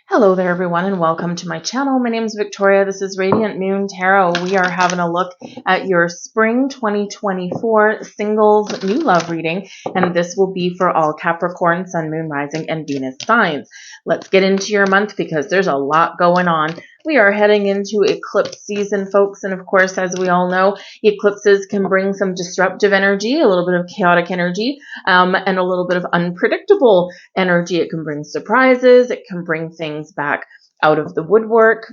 Hello there, everyone, and welcome to my channel. My name is Victoria. This is Radiant Moon Tarot. We are having a look at your spring 2024 singles new love reading, and this will be for all Capricorn, Sun, Moon, Rising, and Venus signs. Let's get into your month because there's a lot going on. We are heading into eclipse season, folks, and of course, as we all know, eclipses can bring some disruptive energy, a little bit of chaotic energy, and a little bit of unpredictable energy. It can bring surprises. It can bring things back out of the woodwork.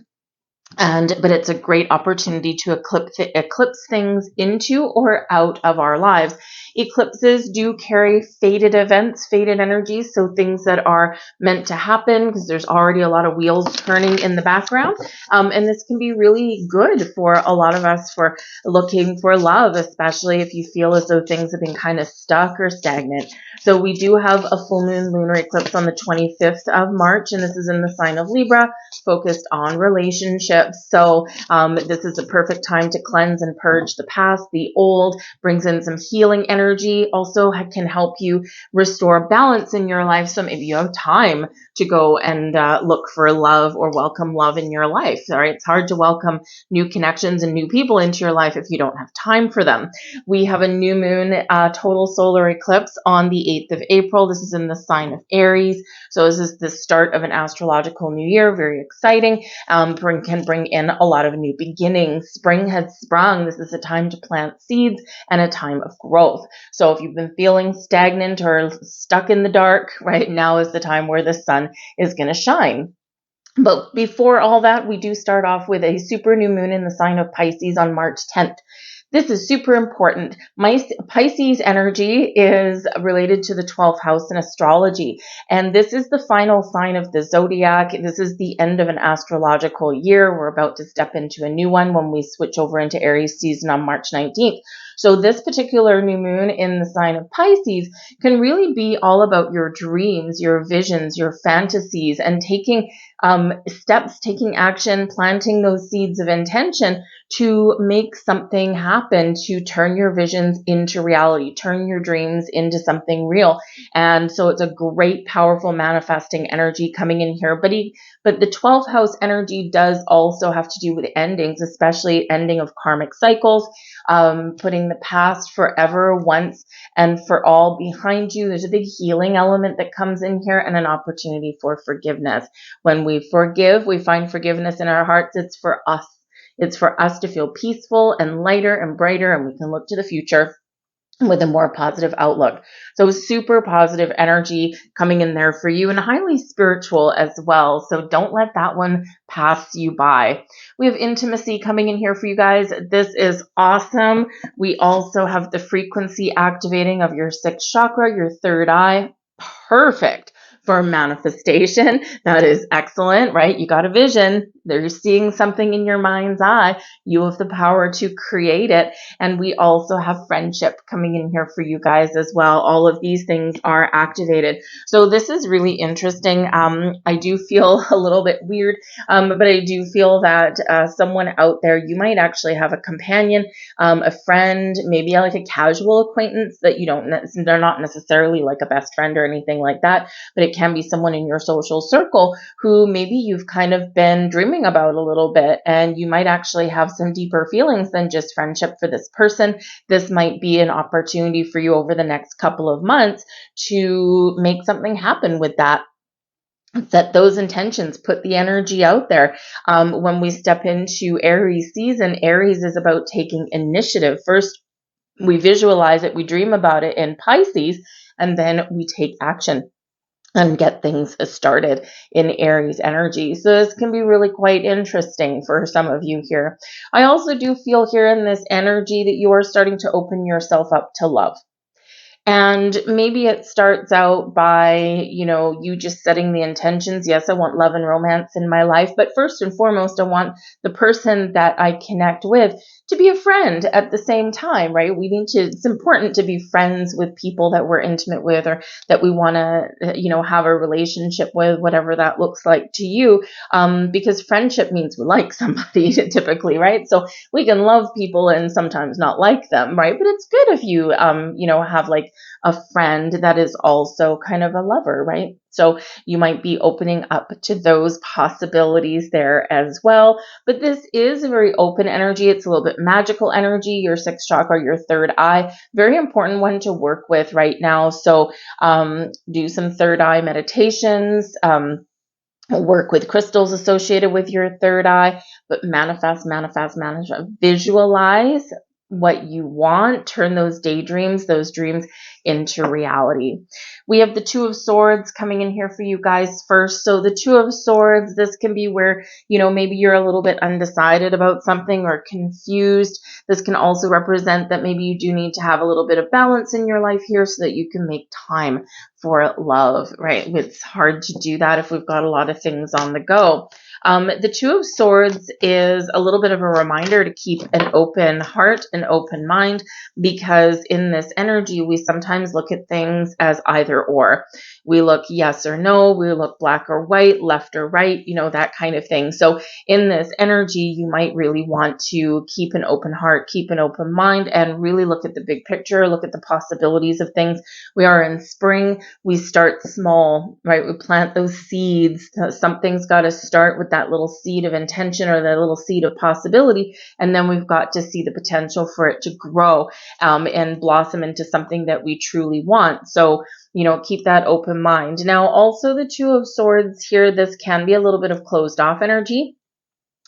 But it's a great opportunity to eclipse things into or out of our lives. Eclipses do carry fated events, fated energies, so things that are meant to happen because there's already a lot of wheels turning in the background. And this can be really good for a lot of us for looking for love, especially if you feel as though things have been kind of stuck or stagnant. So we do have a full moon lunar eclipse on the 25th of March, and this is in the sign of Libra, focused on relationships. So this is a perfect time to cleanse and purge the past, the old, brings in some healing energy, also can help you restore balance in your life. So maybe you have time to go and look for love or welcome love in your life. All right, it's hard to welcome new connections and new people into your life if you don't have time for them. We have a new moon total solar eclipse on the 8th of April. This is in the sign of Aries. So this is the start of an astrological new year. Very exciting. Can bring in a lot of new beginnings. Spring has sprung. This is a time to plant seeds and a time of growth. So if you've been feeling stagnant or stuck in the dark, right now is the time where the sun is going to shine. But before all that, we do start off with a super new moon in the sign of Pisces on March 10th. This is super important. Pisces energy is related to the 12th house in astrology. And this is the final sign of the zodiac. This is the end of an astrological year. We're about to step into a new one when we switch over into Aries season on March 19th. So this particular new moon in the sign of Pisces can really be all about your dreams, your visions, your fantasies, and taking steps, taking action, planting those seeds of intention to make something happen, to turn your visions into reality, turn your dreams into something real. And so it's a great, powerful manifesting energy coming in here. But the 12th house energy does also have to do with endings, especially ending of karmic cycles, putting the past forever, once and for all behind you. There's a big healing element that comes in here and an opportunity for forgiveness. When we forgive, we find forgiveness in our hearts. It's for us. It's for us to feel peaceful and lighter and brighter, and we can look to the future with a more positive outlook. So super positive energy coming in there for you and highly spiritual as well. So don't let that one pass you by. We have intimacy coming in here for you guys. This is awesome. We also have the frequency activating of your sixth chakra, your third eye. Perfect for manifestation. That is excellent, right? You got a vision. They're seeing something in your mind's eye. You have the power to create it. And we also have friendship coming in here for you guys as well. All of these things are activated. So this is really interesting. I do feel a little bit weird, but I do feel that someone out there, you might actually have a companion, a friend, maybe like a casual acquaintance that you don't, they're not necessarily like a best friend or anything like that, but it can be someone in your social circle who maybe you've kind of been dreaming about a little bit, and you might actually have some deeper feelings than just friendship for this person. This might be an opportunity for you over the next couple of months to make something happen with that. Set those intentions, put the energy out there. When we step into Aries season, Aries is about taking initiative. First, we visualize it, we dream about it in Pisces, and then we take action and get things started in Aries energy. So this can be really quite interesting for some of you here. I also do feel here in this energy that you are starting to open yourself up to love. And maybe it starts out by, you just setting the intentions. Yes, I want love and romance in my life. But first and foremost, I want the person that I connect with to be a friend at the same time, right? It's important to be friends with people that we're intimate with or that we want to, have a relationship with, whatever that looks like to you. Because friendship means we like somebody typically, right? So we can love people and sometimes not like them, right? But it's good if you, have like a friend that is also kind of a lover, right? So you might be opening up to those possibilities there as well. But this is a very open energy. It's a little bit magical energy. Your sixth chakra, your third eye, very important one to work with right now. So do some third eye meditations. Work with crystals associated with your third eye, but manifest, visualize what you want, turn those daydreams, those dreams into reality. We have the Two of Swords coming in here for you guys first. So the Two of Swords, this can be where, maybe you're a little bit undecided about something or confused. This can also represent that maybe you do need to have a little bit of balance in your life here so that you can make time for love, right? It's hard to do that if we've got a lot of things on the go. The Two of Swords is a little bit of a reminder to keep an open heart, an open mind, because in this energy, we sometimes look at things as either or. We look yes or no, we look black or white, left or right, that kind of thing. So in this energy, you might really want to keep an open heart, keep an open mind, and really look at the big picture, look at the possibilities of things. We are in spring. We start small, right? We plant those seeds. Something's got to start with that little seed of intention or that little seed of possibility. And then we've got to see the potential for it to grow and blossom into something that we truly want. So, keep that open mind. Now, also the Two of Swords here, this can be a little bit of closed off energy.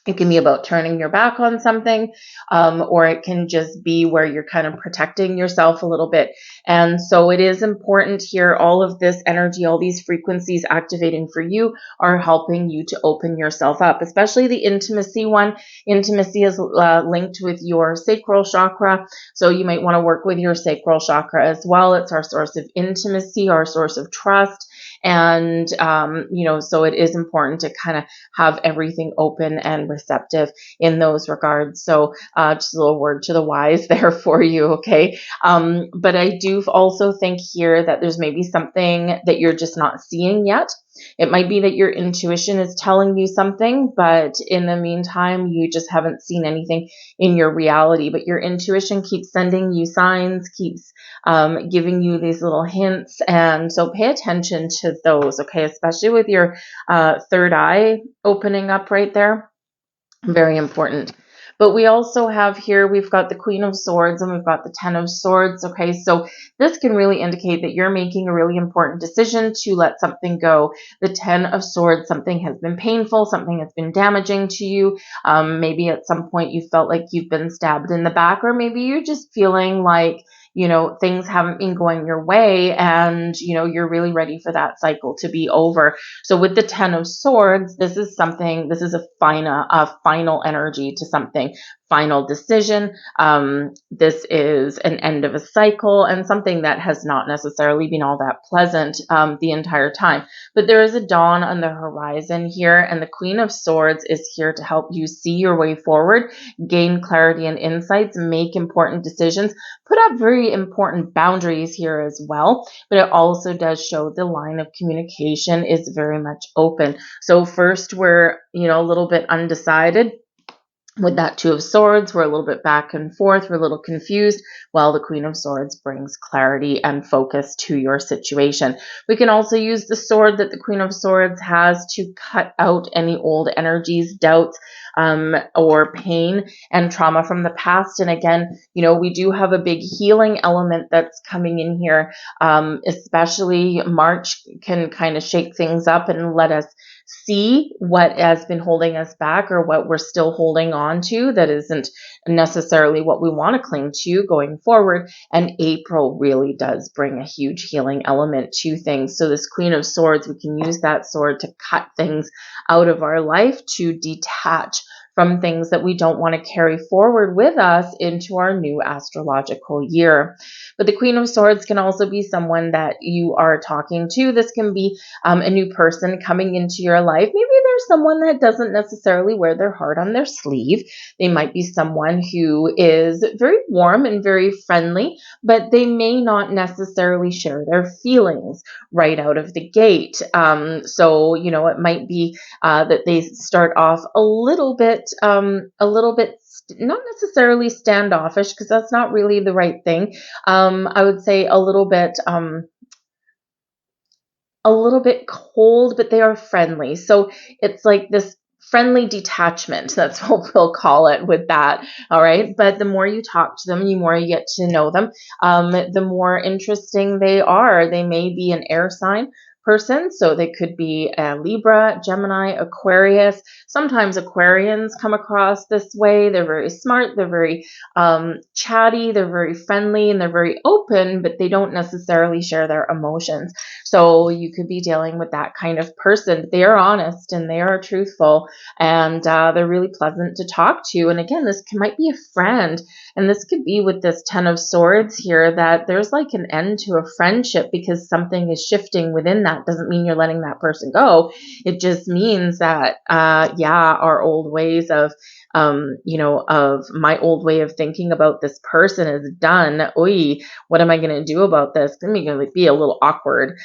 It can be about turning your back on something, or it can just be where you're kind of protecting yourself a little bit. And so it is important here, all of this energy, all these frequencies activating for you are helping you to open yourself up, especially the intimacy one. Intimacy is linked with your sacral chakra. So you might want to work with your sacral chakra as well. It's our source of intimacy, our source of trust. And, so it is important to kind of have everything open and receptive in those regards. So just a little word to the wise there for you, okay? But I do also think here that there's maybe something that you're just not seeing yet. It might be that your intuition is telling you something, but in the meantime, you just haven't seen anything in your reality. But your intuition keeps sending you signs, keeps giving you these little hints. And so pay attention to those, okay? Especially with your third eye opening up right there. Very important. But we also have here, we've got the Queen of Swords and we've got the Ten of Swords. Okay, so this can really indicate that you're making a really important decision to let something go. The Ten of Swords, something has been painful, something has been damaging to you. Maybe at some point you felt like you've been stabbed in the back, or maybe you're just feeling like, things haven't been going your way and, you're really ready for that cycle to be over. So with the Ten of Swords, this is a final energy to something, final decision. This is an end of a cycle and something that has not necessarily been all that pleasant the entire time. But there is a dawn on the horizon here, and the Queen of Swords is here to help you see your way forward, gain clarity and insights, make important decisions, put up very important boundaries here as well. But it also does show the line of communication is very much open. So first we're, a little bit undecided. With that Two of Swords, we're a little bit back and forth. We're a little confused, while the Queen of Swords brings clarity and focus to your situation. We can also use the sword that the Queen of Swords has to cut out any old energies, doubts, or pain and trauma from the past. And again, we do have a big healing element that's coming in here. Especially March can kind of shake things up and let us see what has been holding us back or what we're still holding on to that isn't necessarily what we want to cling to going forward. And April really does bring a huge healing element to things. So this Queen of Swords, we can use that sword to cut things out of our life, to detach from things that we don't want to carry forward with us into our new astrological year. But the Queen of Swords can also be someone that you are talking to. This can be a new person coming into your life. Maybe there's someone that doesn't necessarily wear their heart on their sleeve. They might be someone who is very warm and very friendly, but they may not necessarily share their feelings right out of the gate. So, it might be that they start off a little bit not necessarily standoffish, because that's not really the right thing. I would say a little bit a little bit cold, but they are friendly. So it's like this friendly detachment. That's what we'll call it with that. All right. But the more you talk to them, the more you get to know them, the more interesting they are. They may be an air sign person. So they could be a Libra, Gemini, Aquarius. Sometimes Aquarians come across this way. They're very smart. They're very chatty. They're very friendly and they're very open, but they don't necessarily share their emotions. So you could be dealing with that kind of person. They are honest and they are truthful and they're really pleasant to talk to. And again, might be a friend. And this could be with this 10 of Swords here that there's like an end to a friendship because something is shifting within that. Doesn't mean you're letting that person go. It just means that, our old ways of of my old way of thinking about this person is done. Oy, what am I going to do about this? It's going to be a little awkward,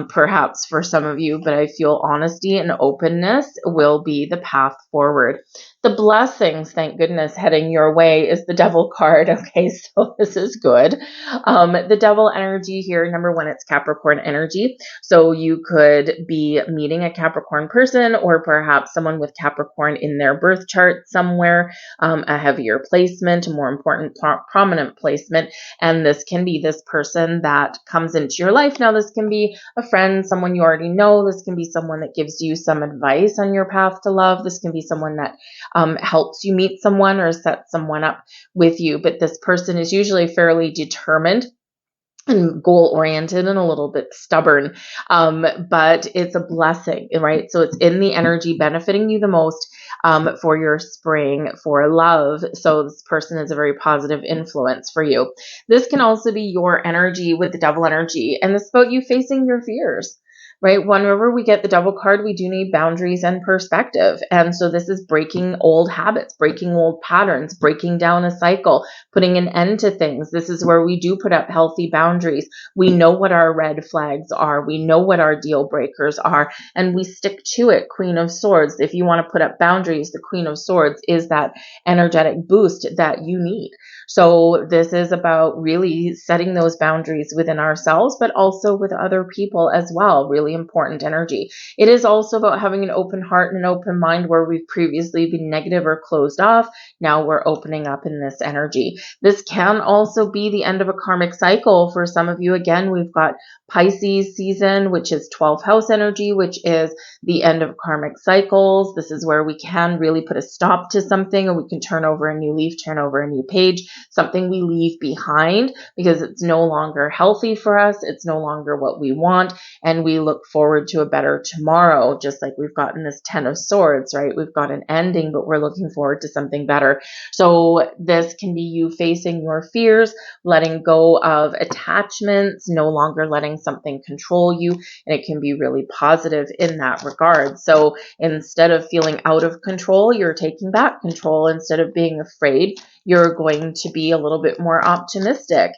perhaps for some of you, but I feel honesty and openness will be the path forward. The blessings, thank goodness, heading your way is the Devil card. Okay, so this is good. The Devil energy here, number one, it's Capricorn energy. So you could be meeting a Capricorn person or perhaps someone with Capricorn in their birth chart somewhere, a heavier placement, a more important, prominent placement. And this can be this person that comes into your life. Now, this can be a friend, someone you already know. This can be someone that gives you some advice on your path to love. This can be someone that helps you meet someone or set someone up with you. But this person is usually fairly determined and goal-oriented and a little bit stubborn, but it's a blessing, right? So it's in the energy benefiting you the most for your spring, for love. So this person is a very positive influence for you. This can also be your energy with the Devil energy, and this is about you facing your fears. Right? Whenever we get the Devil card, we do need boundaries and perspective. And so this is breaking old habits, breaking old patterns, breaking down a cycle, putting an end to things. This is where we do put up healthy boundaries. We know what our red flags are. We know what our deal breakers are, and we stick to it. Queen of Swords. If you want to put up boundaries, the Queen of Swords is that energetic boost that you need. So this is about really setting those boundaries within ourselves, but also with other people as well. Really important energy. It is also about having an open heart and an open mind where we've previously been negative or closed off. Now we're opening up in this energy. This can also be the end of a karmic cycle for some of you. Again, we've got Pisces season, which is 12th house energy, which is the end of karmic cycles. This is where we can really put a stop to something, or we can turn over a new leaf, turn over a new page, something we leave behind because it's no longer healthy for us. It's no longer what we want. And we look forward to a better tomorrow, just like we've gotten this 10 of Swords, right? We've got an ending, but we're looking forward to something better. So this can be you facing your fears, letting go of attachments, no longer letting something control you. And it can be really positive in that regard. So instead of feeling out of control, you're taking back control. Instead of being afraid, you're going to be a little bit more optimistic.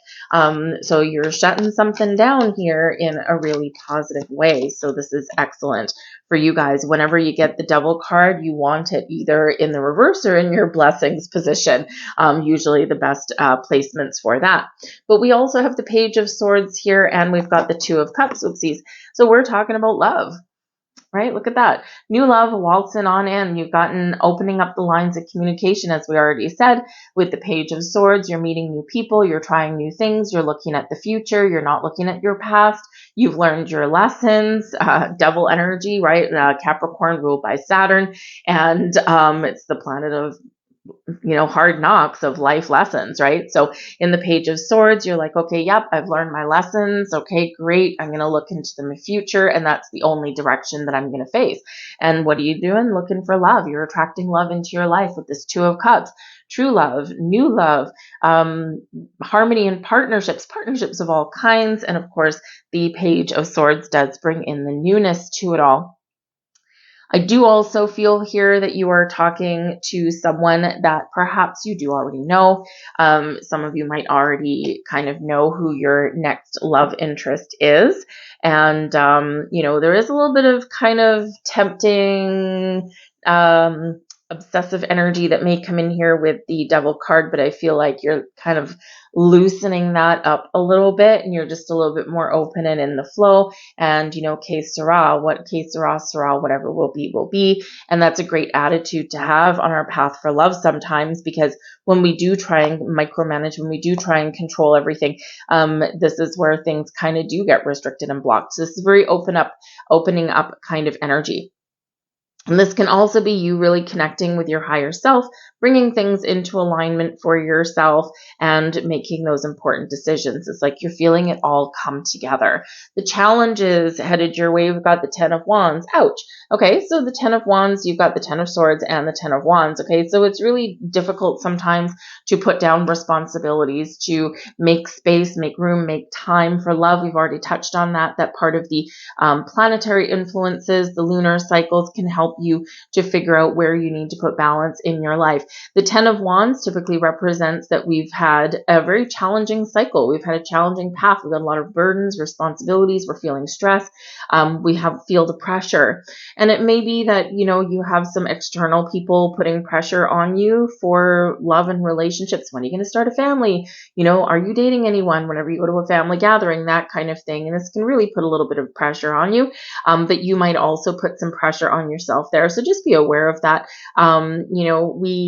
So you're shutting something down here in a really positive way. So this is excellent for you guys. Whenever you get the Devil card, you want it either in the reverse or in your blessings position. Usually the best placements for that. But we also have the Page of Swords here, and we've got the Two of Cups. Oopsies. So we're talking about love. Right? Look at that. New love waltzing on in. You've gotten opening up the lines of communication, as we already said, with the Page of Swords. You're meeting new people. You're trying new things. You're looking at the future. You're not looking at your past. You've learned your lessons. Devil energy, right? Capricorn ruled by Saturn. And it's the planet of hard knocks of life lessons, right? So in the Page of Swords, you're like, okay, yep, I've learned my lessons. Okay, great. I'm going to look into the future, and that's the only direction that I'm going to face. And what are you doing? Looking for love. You're attracting love into your life with this Two of Cups. True love, new love, harmony and partnerships of all kinds. And of course, the Page of Swords does bring in the newness to it all. I do also feel here that you are talking to someone that perhaps you do already know. Some of you might already kind of know who your next love interest is. And, there is a little bit of kind of tempting obsessive energy that may come in here with the Devil card, but I feel like you're kind of loosening that up a little bit, and you're just a little bit more open and in the flow. And que sera, whatever will be. And that's a great attitude to have on our path for love sometimes, because when we do try and micromanage, when we do try and control everything, this is where things kind of do get restricted and blocked. So this is very opening up kind of energy. And this can also be you really connecting with your higher self, bringing things into alignment for yourself and making those important decisions. It's like you're feeling it all come together. The challenge is headed your way. We've got the 10 of Wands. Ouch. Okay, so the 10 of Wands, you've got the 10 of Swords and the 10 of Wands. Okay, so it's really difficult sometimes to put down responsibilities, to make space, make room, make time for love. We've already touched on that part of the planetary influences, the lunar cycles can help you to figure out where you need to put balance in your life. The 10 of Wands typically represents that we've had a very challenging cycle. We've had a challenging path. We've got a lot of burdens, responsibilities. We're feeling stress. We feel the pressure. And it may be that, you have some external people putting pressure on you for love and relationships. When are you going to start a family? Are you dating anyone whenever you go to a family gathering, that kind of thing. And this can really put a little bit of pressure on you. But you might also put some pressure on yourself there. So just be aware of that.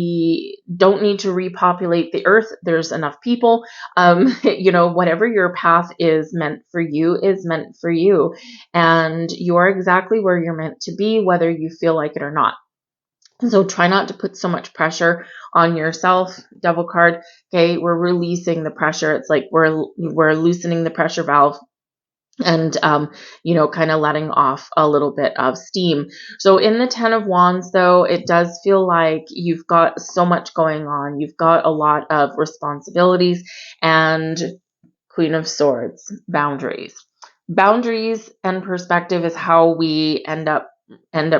We don't need to repopulate the earth. There's enough people. Whatever your path is meant for you is meant for you. And you're exactly where you're meant to be, whether you feel like it or not. So try not to put so much pressure on yourself. Devil card. Okay. We're releasing the pressure. It's like we're loosening the pressure valve and, kind of letting off a little bit of steam. So in the 10 of Wands, though, it does feel like you've got so much going on. You've got a lot of responsibilities. And Queen of Swords, boundaries. Boundaries and perspective is how we end up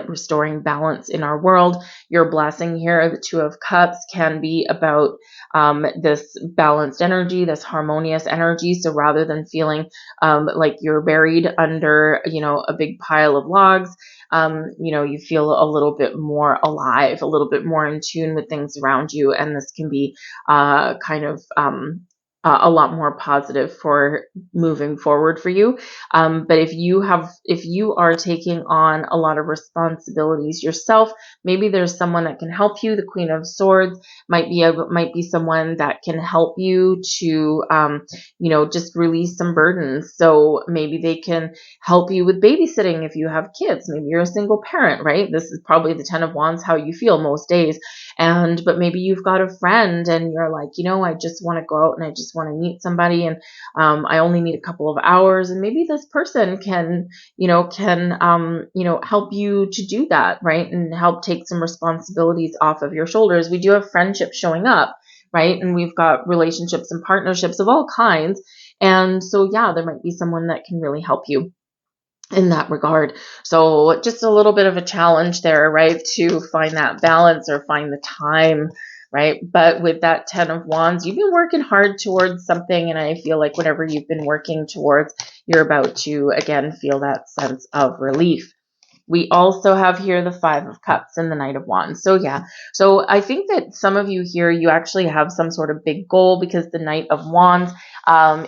restoring balance in our world. Your blessing here, the 2 of Cups, can be about this balanced energy, this harmonious energy. So rather than feeling like you're buried under, a big pile of logs, you feel a little bit more alive, a little bit more in tune with things around you. And this can be a lot more positive for moving forward for you. But if you are taking on a lot of responsibilities yourself, maybe there's someone that can help you. The Queen of Swords might be someone that can help you to, just release some burdens. So maybe they can help you with babysitting if you have kids. Maybe you're a single parent, right? This is probably the 10 of Wands, how you feel most days. But maybe you've got a friend and you're like, I just want to go out and I just want to meet somebody, and I only need a couple of hours, and maybe this person can help you to do that, right? And help take some responsibilities off of your shoulders. We do have friendships showing up, right? And we've got relationships and partnerships of all kinds. And so, yeah, there might be someone that can really help you in that regard. So just a little bit of a challenge there, right? To find that balance or find the time, right? But with that 10 of Wands, you've been working hard towards something. And I feel like whatever you've been working towards, you're about to, again, feel that sense of relief. We also have here the 5 of Cups and the Knight of Wands. So yeah, so I think that some of you here, you actually have some sort of big goal, because the Knight of Wands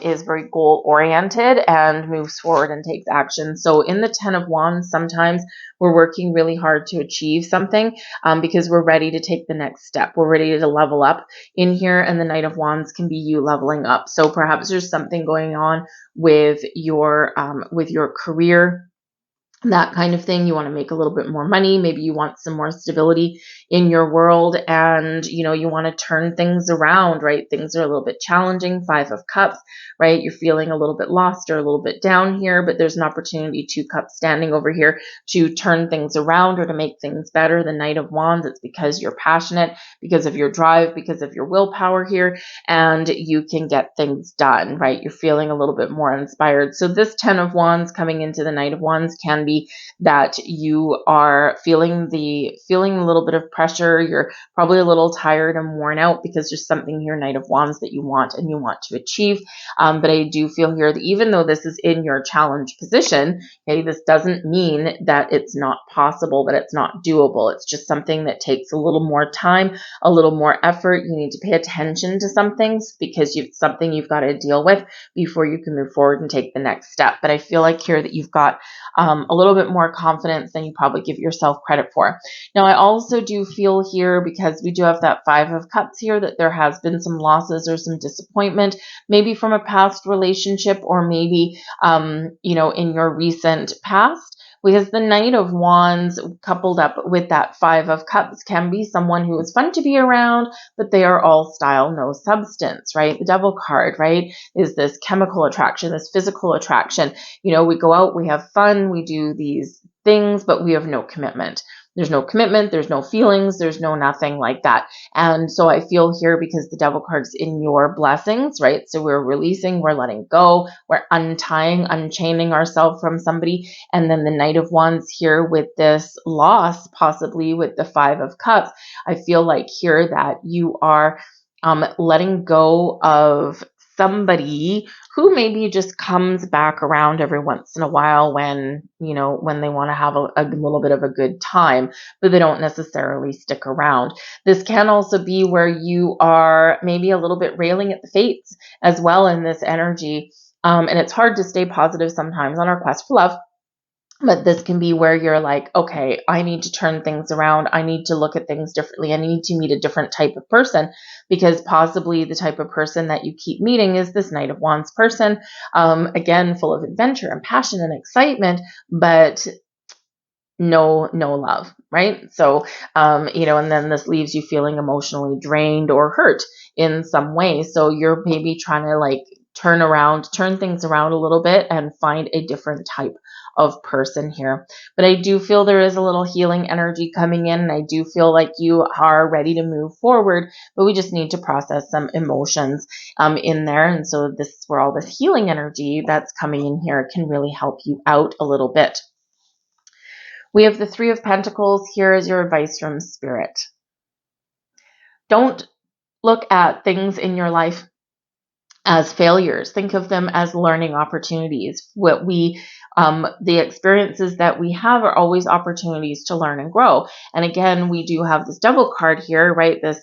is very goal oriented and moves forward and takes action. So in the 10 of Wands, sometimes we're working really hard to achieve something because we're ready to take the next step. We're ready to level up in here, and the Knight of Wands can be you leveling up. So perhaps there's something going on with your career, that kind of thing. You want to make a little bit more money. Maybe you want some more stability in your world, and, you want to turn things around, right? Things are a little bit challenging. 5 of Cups, right? You're feeling a little bit lost or a little bit down here, but there's an opportunity, 2 Cups standing over here, to turn things around or to make things better. The Knight of Wands, it's because you're passionate, because of your drive, because of your willpower here, and you can get things done, right? You're feeling a little bit more inspired. So this 10 of Wands coming into the Knight of Wands can be somebody that you are feeling a little bit of pressure. You're probably a little tired and worn out because there's something here, Knight of Wands, that you want and you want to achieve. But I do feel here that even though this is in your challenge position, okay, this doesn't mean that it's not possible, that it's not doable. It's just something that takes a little more time, a little more effort. You need to pay attention to some things because it's something you've got to deal with before you can move forward and take the next step. But I feel like here that you've got a little bit more confidence than you probably give yourself credit for. Now, I also do feel here, because we do have that Five of Cups here, that there has been some losses or some disappointment, maybe from a past relationship, or maybe, in your recent past. Because the Knight of Wands coupled up with that Five of Cups can be someone who is fun to be around, but they are all style, no substance, right? The Devil card, right, is this chemical attraction, this physical attraction. We go out, we have fun, we do these things, but we have no commitment. There's no commitment, there's no feelings, there's no nothing like that. And so I feel here, because the Devil card's in your blessings, right? So we're releasing, we're letting go, we're unchaining ourselves from somebody. And then the Knight of Wands here with this loss, possibly with the Five of Cups, I feel like here that you are letting go of somebody who maybe just comes back around every once in a while when they want to have a little bit of a good time, but they don't necessarily stick around. This can also be where you are maybe a little bit railing at the fates as well in this energy. And it's hard to stay positive sometimes on our quest for love. But this can be where you're like, okay, I need to turn things around. I need to look at things differently. I need to meet a different type of person, because possibly the type of person that you keep meeting is this Knight of Wands person. Again, full of adventure and passion and excitement, but no love, right? So, and then this leaves you feeling emotionally drained or hurt in some way. So you're maybe trying to turn things around a little bit and find a different type of person here. But I do feel there is a little healing energy coming in, and I do feel like you are ready to move forward, but we just need to process some emotions in there. And so this is where all this healing energy that's coming in here can really help you out a little bit. We have the Three of Pentacles. Here is your advice from Spirit. Don't look at things in your life as failures. Think of them as learning opportunities. The experiences that we have are always opportunities to learn and grow. And again, we do have this Devil card here, right? This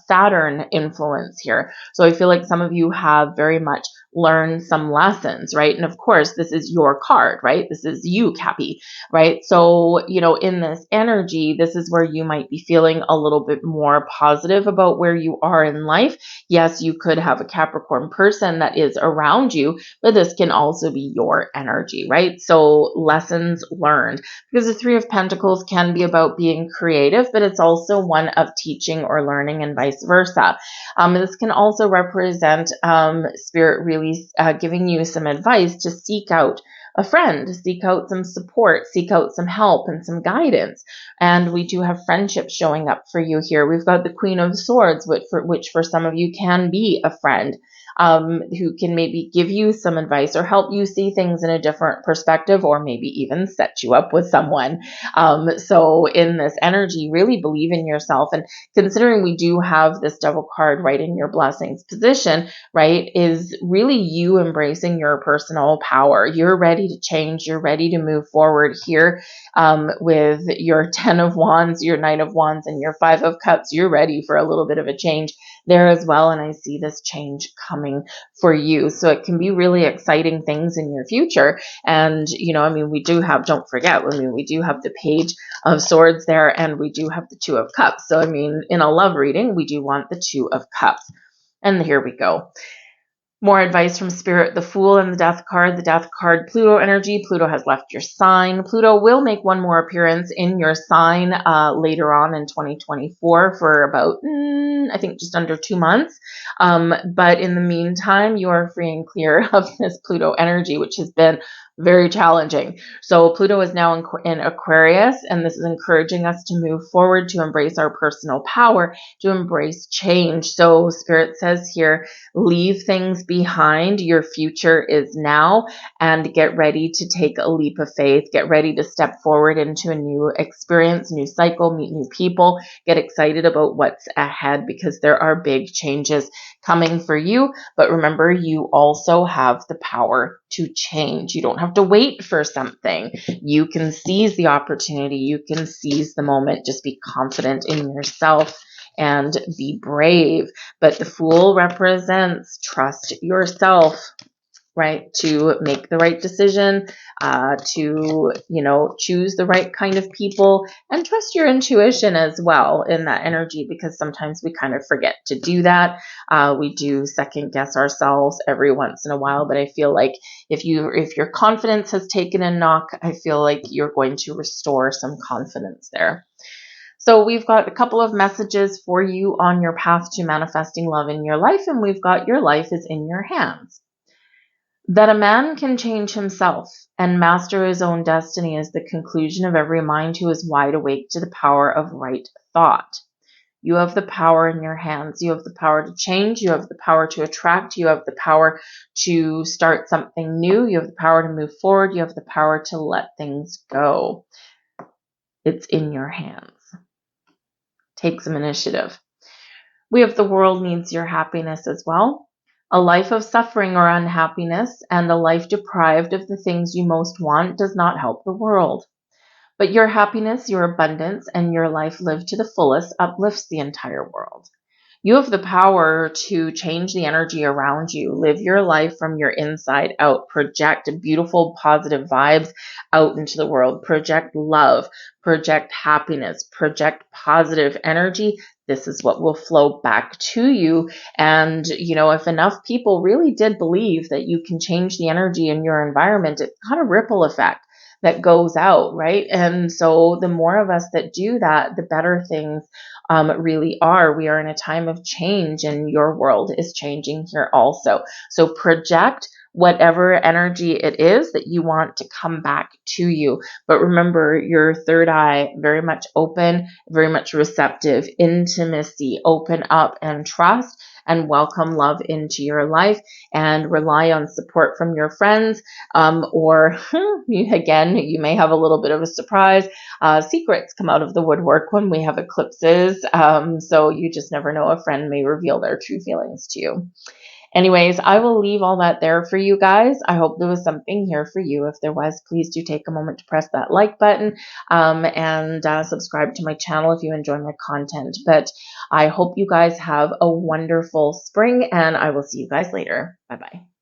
Saturn influence here. So I feel like some of you have very much learned some lessons, right? And of course, this is your card, right? This is you, Cappy, right? So, in this energy, this is where you might be feeling a little bit more positive about where you are in life. Yes, you could have a Capricorn person that is around you, but this can also be your energy, right? So lessons learned, because the Three of Pentacles can be about being creative, but it's also one of teaching or learning, and vice versa. This can also represent Spirit really giving you some advice to seek out a friend, seek out some support, seek out some help and some guidance. And we do have friendship showing up for you here. We've got the Queen of Swords, which for some of you can be a friend who can maybe give you some advice or help you see things in a different perspective, or maybe even set you up with someone. So in this energy, really believe in yourself. And considering we do have this Devil card right in your blessings position, right, is really you embracing your personal power. You're ready to change. You're ready to move forward here with your Ten of Wands, your Knight of Wands, and your Five of Cups. You're ready for a little bit of a change there as well. And I see this change coming for you. So it can be really exciting things in your future. And, we do have, don't forget, we do have the Page of Swords there, and we do have the Two of Cups. So, in a love reading, we do want the Two of Cups. And here we go. More advice from Spirit, the Fool and the Death card. The Death card, Pluto energy. Pluto has left your sign. Pluto will make one more appearance in your sign later on in 2024 for about, I think, just under 2 months. But in the meantime, you are free and clear of this Pluto energy, which has been very challenging. So Pluto is now in Aquarius, and this is encouraging us to move forward, to embrace our personal power, to embrace change. So Spirit says here, leave things behind. Your future is now, and get ready to take a leap of faith. Get ready to step forward into a new experience, new cycle, meet new people, get excited about what's ahead, because there are big changes coming for you. But remember, you also have the power to change. You don't have to wait for something. You can seize the opportunity. You can seize the moment. Just be confident in yourself and be brave. But the Fool represents trust yourself, right? To make the right decision, to, choose the right kind of people, and trust your intuition as well in that energy, because sometimes we kind of forget to do that. We do second guess ourselves every once in a while, but I feel like if your confidence has taken a knock, I feel like you're going to restore some confidence there. So we've got a couple of messages for you on your path to manifesting love in your life, and we've got your life is in your hands. That a man can change himself and master his own destiny is the conclusion of every mind who is wide awake to the power of right thought. You have the power in your hands. You have the power to change. You have the power to attract. You have the power to start something new. You have the power to move forward. You have the power to let things go. It's in your hands. Take some initiative. We have the world needs your happiness as well. A life of suffering or unhappiness and a life deprived of the things you most want does not help the world. But your happiness, your abundance, and your life lived to the fullest uplifts the entire world. You have the power to change the energy around you. Live your life from your inside out. Project beautiful, positive vibes out into the world. Project love. Project happiness. Project positive energy. This is what will flow back to you. And, if enough people really did believe that you can change the energy in your environment, it's got a ripple effect that goes out, right? And so the more of us that do that, the better things really are. We are in a time of change, and your world is changing here also. So project whatever energy it is that you want to come back to you. But remember, your third eye, very much open, very much receptive, intimacy, open up and trust, and welcome love into your life, and rely on support from your friends, or again, you may have a little bit of a surprise. Secrets come out of the woodwork when we have eclipses, so you just never know. A friend may reveal their true feelings to you. Anyways, I will leave all that there for you guys. I hope there was something here for you. If there was, please do take a moment to press that like button, and subscribe to my channel if you enjoy my content. But I hope you guys have a wonderful spring, and I will see you guys later. Bye-bye.